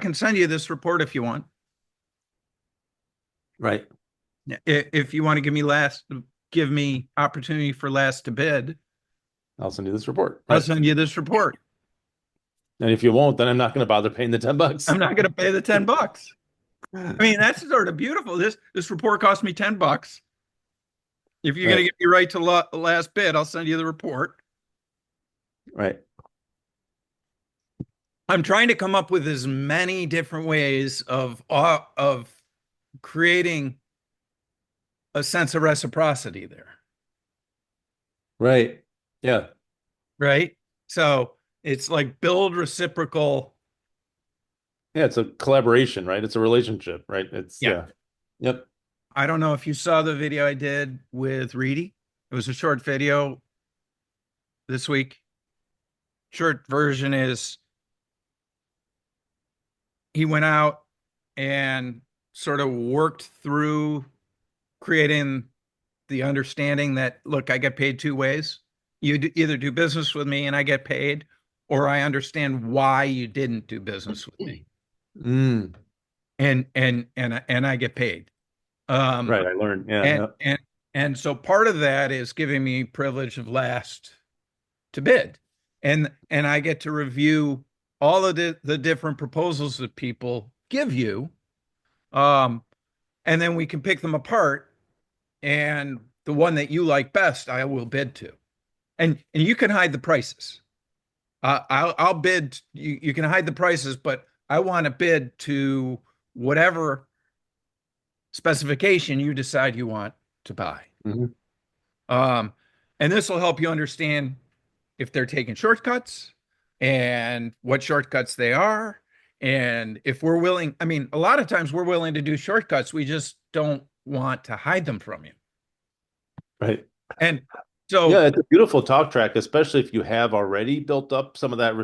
can send you this report if you want. Right. If you want to give me opportunity for last to bid, I'll send you this report. I'll Right. send you this report. And if you won't, then I'm not going to bother paying the $10. I'm not going to pay the $10. I mean, that's sort of beautiful. This report cost me $10. If you're going to Right. get me right to last bid, I'll send you the report. Right. I'm trying to come up with as many different ways of creating a sense of reciprocity there, Right. Yeah. right? So it's like build reciprocal. Yeah. It's a collaboration, right? It's a relationship, right? Yeah. Yep. I don't know if you saw the video I did with Reedy. It was a short video this week. Short version is he went out and sort of worked through creating the understanding that, look, I get paid two ways. Either do business with me and I get paid, or I understand why you didn't do business with me Mm. and I get paid. Um, Right. I learned. Yeah. and Yeah. and and so part of that is giving me privilege of last to bid, and I get to review all of the different proposals that people give you, um, and then we can pick them apart, and the one that you like best, I will bid to, and you can hide the prices. I'll bid. You can hide the prices, but I want to bid to whatever specification you decide you want to buy. Mhm. Um, and this will help you understand if they're taking shortcuts and what shortcuts they are. And if we're willing, I mean, a lot of times we're willing to do shortcuts. We just don't want to hide them from you. Right. And Yeah. so It's a beautiful talk track, especially if you have already built up some of that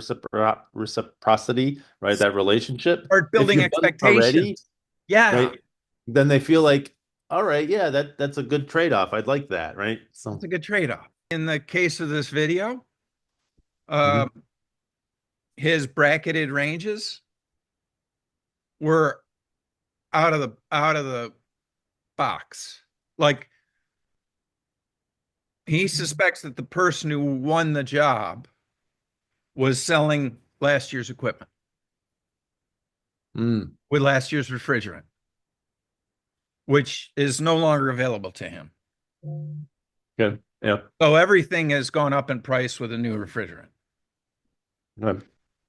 reciprocity, right? That relationship. start If building you've done it already, expectations. Yeah, right? Then they feel like, all right, yeah, that's a good trade-off. I'd like that, right? that's So, a good trade-off. In the case of this video, mhm. um, his bracketed ranges were out of the box. Like he suspects that the person who won the job was selling last year's equipment Mm. with last year's refrigerant, which is no longer available to him. Good. Yeah. So everything has gone up in price with a new refrigerant. Right.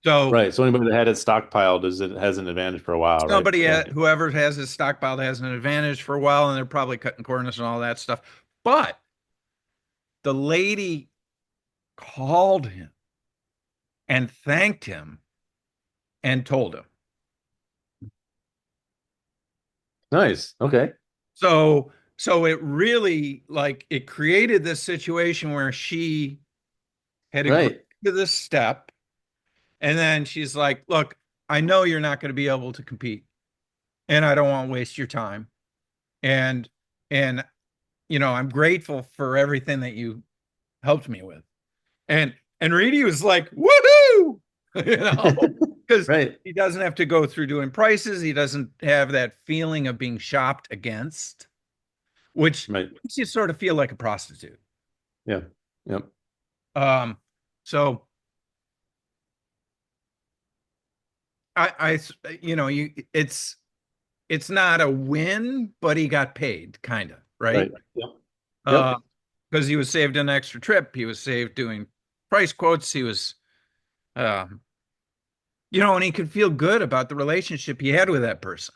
So Right. So anybody that had it stockpiled has an advantage for a while, right? Yeah. whoever has his stockpile has an advantage for a while, and they're probably cutting corners and all that stuff. But the lady called him and thanked him and told him. Nice. Okay. So it really like it created this situation where she had agreed Right. to this step, and then she's like, "Look, I know you're not going to be able to compete, and I don't want to waste your time. And and I'm grateful for everything that you helped me with." And Reedy was like, "Woohoo!" you know, because Right. he doesn't have to go through doing prices. He doesn't have that feeling of being shopped against, which Right. makes you sort of feel like a prostitute. Yeah. Yep. Um, so it's not a win, but he got paid, kind of, right? Right. Yep. Yep. Uh, because he was saved an extra trip. He was saved doing price quotes. He was, um, and he could feel good about the relationship he had with that person.